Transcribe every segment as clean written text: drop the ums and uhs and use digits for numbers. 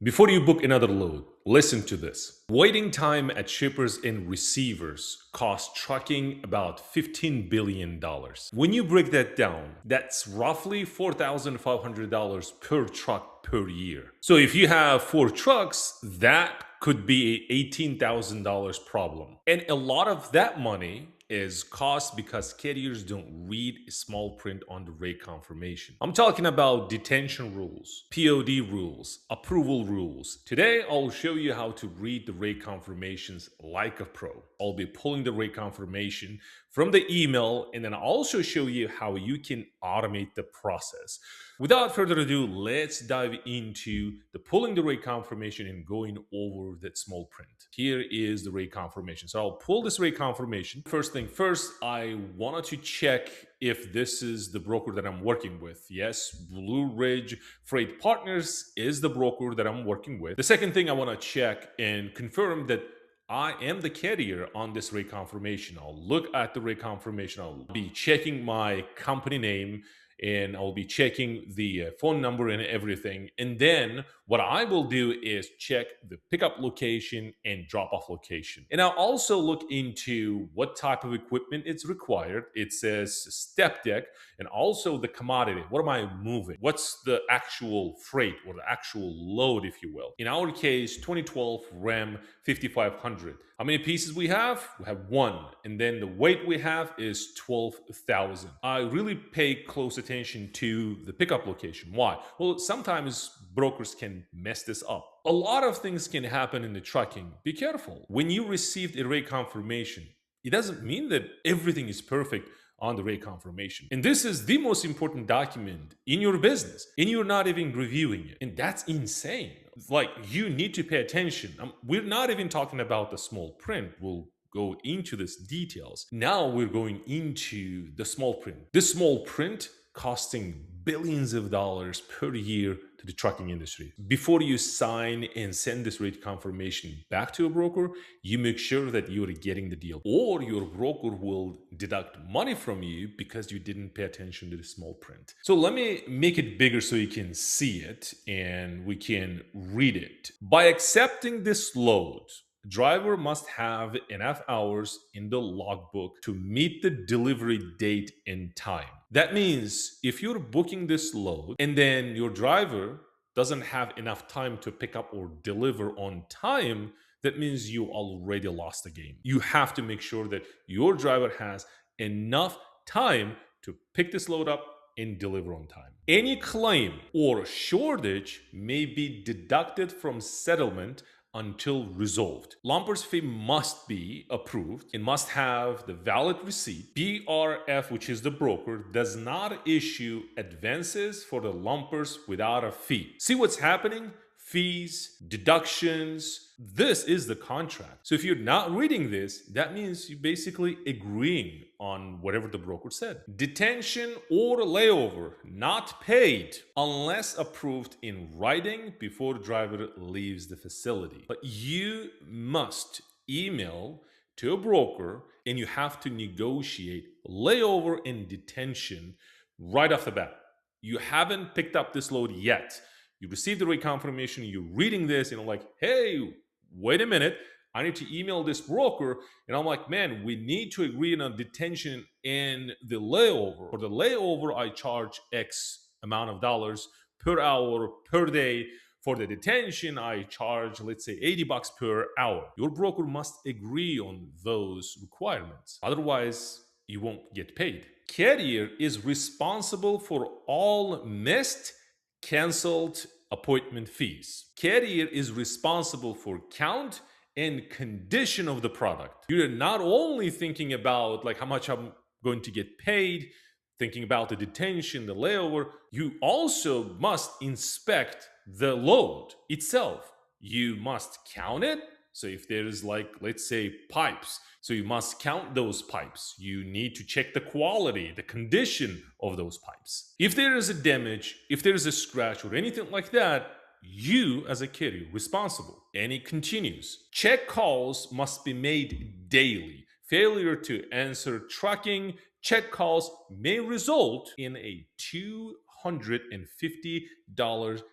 Before you book another load, listen to this. Waiting time at shippers and receivers costs trucking about $15 billion. When you break that down, that's roughly $4,500 per truck per year. So if you have 4 trucks, that could be a $18,000 problem. And a lot of that money is cost because carriers don't read small print on the rate confirmation. I'm talking about detention rules, POD rules, approval rules. Today, I'll show you how to read the rate confirmations like a pro. I'll be pulling the rate confirmation from the email, and then I'll also show you how you can automate the process. Without further ado, let's dive into the pulling the rate confirmation and going over that small print. Here is the rate confirmation. So I'll pull this rate confirmation. First thing first, I wanted to check if this is the broker that I'm working with. Yes, Blue Ridge Freight Partners is the broker that I'm working with. The second thing I want to check and confirm that I am the carrier on this rate confirmation. I'll look at the rate confirmation. I'll be checking my company name, and I'll be checking the phone number and everything. And then what I will do is check the pickup location and drop off location. And I'll also look into what type of equipment it's required. It says step deck, and also the commodity. What am I moving? What's the actual freight or the actual load, if you will? In our case, 2012 Ram 5500. How many pieces we have? We have 1. And then the weight we have is 12,000. I really pay close attention to the pickup location. Why? Well, sometimes brokers can mess this up. A lot of things can happen in the trucking. Be careful. When you received a rate confirmation, it doesn't mean that everything is perfect on the rate confirmation. And this is the most important document in your business, and you're not even reviewing it. And that's insane. Like, you need to pay attention. We're not even talking about the small print. We'll go into this details. Now we're going into the small print. This small print costing billions of dollars per year to the trucking industry. Before you sign and send this rate confirmation back to a broker, you make sure that you're getting the deal, or your broker will deduct money from you because you didn't pay attention to the small print. So let me make it bigger so you can see it and we can read it. By accepting this load, driver must have enough hours in the logbook to meet the delivery date and time. That means if you're booking this load and then your driver doesn't have enough time to pick up or deliver on time, that means you already lost the game. You have to make sure that your driver has enough time to pick this load up and deliver on time. Any claim or shortage may be deducted from settlement until resolved. Lumper's fee must be approved and must have the valid receipt. BRF, which is the broker, does not issue advances for the lumpers without a fee. See what's happening? Fees, deductions. This is the contract. So if you're not reading this, that means you're basically agreeing on whatever the broker said. Detention or layover not paid unless approved in writing before the driver leaves the facility. But you must email to a broker and you have to negotiate layover and detention right off the bat. You haven't picked up this load yet. You received the rate confirmation, you're reading this, and I'm like, hey, wait a minute, I need to email this broker. And I'm like, man, we need to agree on detention and the layover. For the layover, I charge X amount of dollars per hour, per day. For the detention, I charge, let's say, $80 per hour. Your broker must agree on those requirements. Otherwise, you won't get paid. Carrier is responsible for all missed, canceled appointment fees. Carrier is responsible for count and condition of the product. You're not only thinking about like how much I'm going to get paid, thinking about the detention, the layover, you also must inspect the load itself. You must count it. So if there's like, let's say, pipes, so you must count those pipes. You need to check the quality, the condition of those pipes. If there is a damage, if there is a scratch or anything like that, you as a carrier responsible. And it continues. Check calls must be made daily. Failure to answer tracking check calls may result in a $250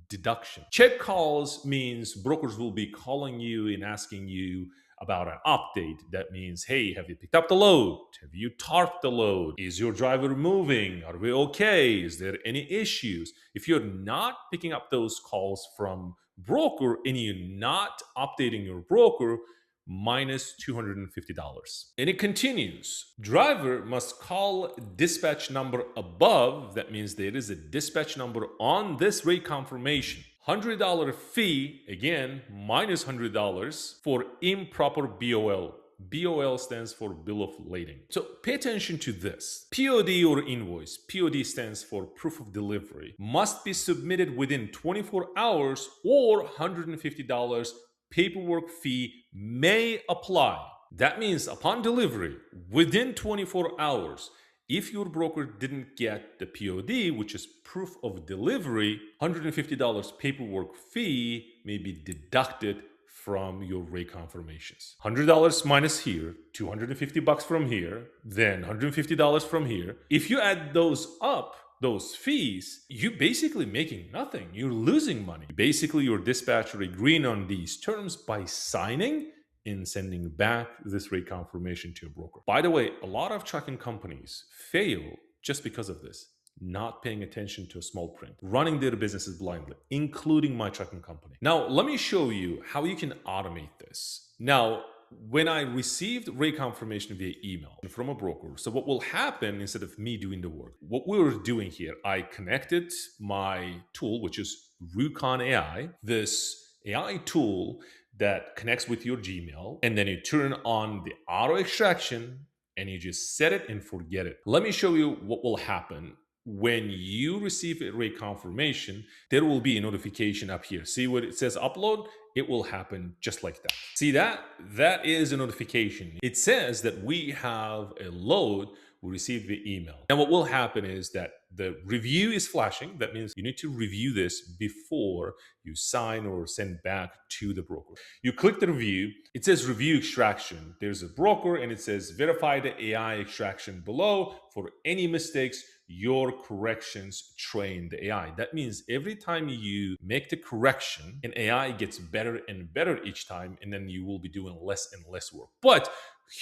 Deduction. Check calls means brokers will be calling you and asking you about an update. That means, hey, have you picked up the load? Have you tarped the load? Is your driver moving? Are we okay? Is there any issues? If you're not picking up those calls from broker and you're not updating your broker, minus $250. And it continues. Driver must call dispatch number above. That means there is a dispatch number on this rate confirmation. $100 fee, again, minus $100 for improper BOL. BOL stands for bill of lading. So pay attention to this. POD or invoice, POD stands for proof of delivery, must be submitted within 24 hours or $150 paperwork fee may apply. That means upon delivery, within 24 hours, if your broker didn't get the POD, which is proof of delivery, $150 paperwork fee may be deducted from your rate confirmations. $100 minus here, $250 from here, then $150 from here. If you add those up, those fees, you're basically making nothing. You're losing money. Basically, your dispatcher agreeing on these terms by signing and sending back this rate confirmation to your broker. By the way, a lot of trucking companies fail just because of this. Not paying attention to a small print, running their businesses blindly, including my trucking company. Now, let me show you how you can automate this. Now, when I received rate confirmation via email from a broker, so what will happen instead of me doing the work, what we were doing here, I connected my tool, which is Rucon AI, this AI tool that connects with your Gmail, and then you turn on the auto extraction and you just set it and forget it. Let me show you what will happen. When you receive a rate confirmation, there will be a notification up here. See what it says upload? It will happen just like that. See that? That is a notification. It says that we have a load we received the email. Now what will happen is that the review is flashing. That means you need to review this before you sign or send back to the broker. You click the review. It says review extraction. There's a broker and it says verify the AI extraction below. For any mistakes, your corrections train the AI. That means every time you make the correction, an AI gets better and better each time, and then you will be doing less and less work. But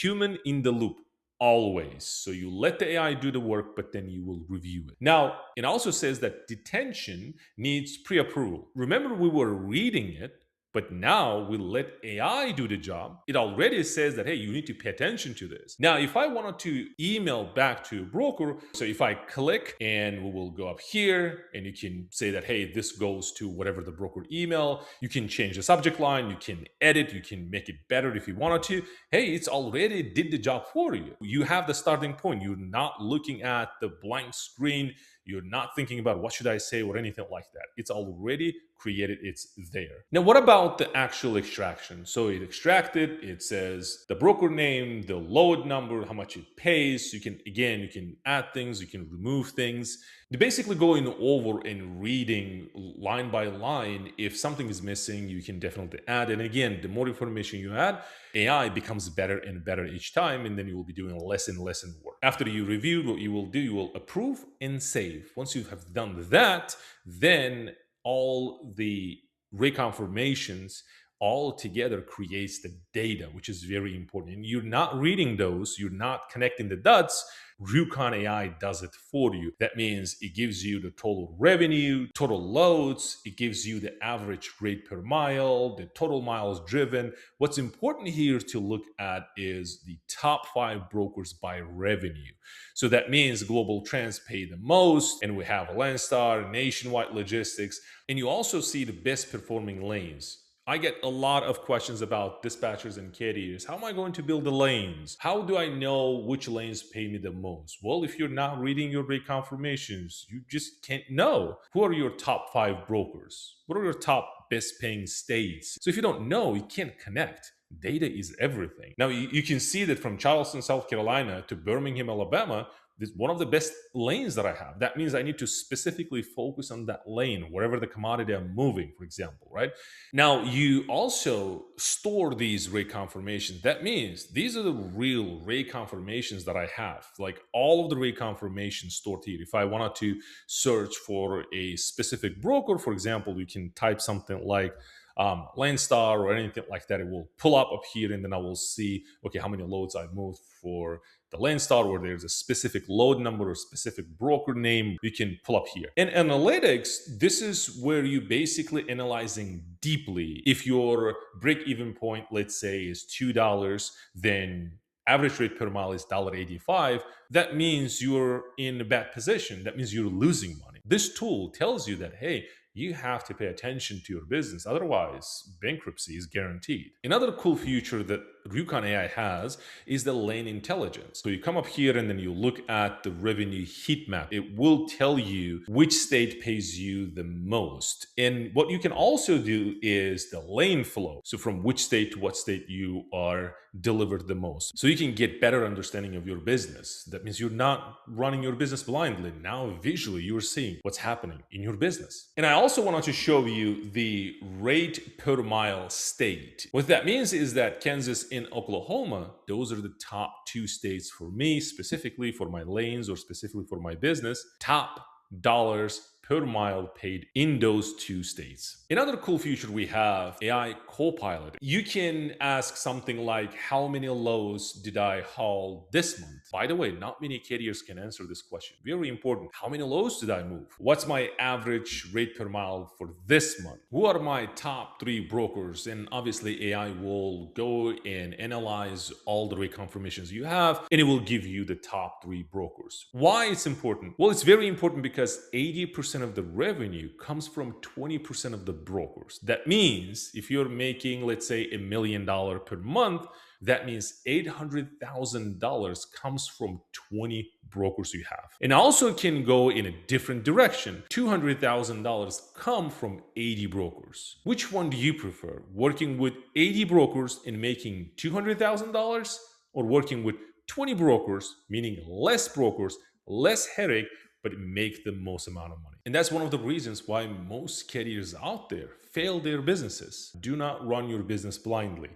human in the loop. Always. So you let the AI do the work, but then you will review it. Now, it also says that detention needs pre-approval. Remember, we were reading it, but now we let AI do the job. It already says that, hey, you need to pay attention to this. Now, if I wanted to email back to a broker, so if I click and we will go up here and you can say that, hey, this goes to whatever the broker email, you can change the subject line, you can edit, you can make it better if you wanted to. Hey, it's already did the job for you. You have the starting point. You're not looking at the blank screen. You're not thinking about what should I say or anything like that. It's already created, it's there. Now, what about the actual extraction? So it extracted, it says the broker name, the load number, how much it pays. You can add things, you can remove things. They're basically going over and reading line by line. If something is missing, you can definitely add. And again, the more information you add, AI becomes better and better each time, and then you will be doing less and less work. After you review, what you will do, you will approve and save. Once you have done that, then all the reconfirmations all together creates the data, which is very important. And you're not reading those, you're not connecting the dots. Rucon AI does it for you. That means it gives you the total revenue, total loads, it gives you the average rate per mile, the total miles driven. What's important here to look at is the top 5 brokers by revenue. So that means Global Trans pay the most, and we have Landstar, Nationwide Logistics, and you also see the best performing lanes. I get a lot of questions about dispatchers and carriers. How am I going to build the lanes? How do I know which lanes pay me the most? Well, if you're not reading your rate confirmations, you just can't know. Who are your top 5 brokers? What are your top best paying states? So if you don't know, you can't connect. Data is everything. Now, you can see that from Charleston, South Carolina to Birmingham, Alabama, This is one of the best lanes that I have. That means I need to specifically focus on that lane, wherever the commodity I'm moving, for example, right? Now, you also store these rate confirmations. That means these are the real rate confirmations that I have, like all of the rate confirmations stored here. If I wanted to search for a specific broker, for example, you can type something like Landstar or anything like that. It will pull up here, and then I will see, okay, how many loads I moved for the Landstar, or there's a specific load number or specific broker name you can pull up here. In analytics, this is where you basically analyzing deeply. If your break-even point, let's say, is $2, then average rate per mile is $1.85, that means you're in a bad position. That means you're losing money. This tool tells you that, hey, you have to pay attention to your business. Otherwise, bankruptcy is guaranteed. Another cool feature that Rucon AI has is the lane intelligence. So you come up here and then you look at the revenue heat map. It will tell you which state pays you the most. And what you can also do is the lane flow. So from which state to what state you are delivered the most. So you can get better understanding of your business. That means you're not running your business blindly. Now visually you're seeing what's happening in your business. And I also wanted to show you the rate per mile state. What that means is that Kansas and Oklahoma, those are the top two states for me, specifically for my lanes or specifically for my business, top dollars per mile paid in those two states. Another cool feature we have, AI Copilot. You can ask something like, how many loads did I haul this month? By the way, not many carriers can answer this question. Very important. How many loads did I move? What's my average rate per mile for this month? Who are my top 3 brokers? And obviously AI will go and analyze all the rate confirmations you have, and it will give you the top 3 brokers. Why it's important? Well, it's very important because 80% of the revenue comes from 20% of the brokers. That means if you're making, let's say, $1 million per month, that means $800,000 comes from 20 brokers you have. And also can go in a different direction. $200,000 come from 80 brokers. Which one do you prefer? Working with 80 brokers and making $200,000, or working with 20 brokers, meaning less brokers, less headache, but make the most amount of money? And that's one of the reasons why most carriers out there fail their businesses. Do not run your business blindly.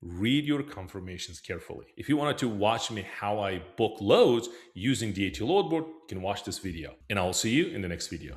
Read your confirmations carefully. If you wanted to watch me how I book loads using DAT load board, you can watch this video. And I'll see you in the next video.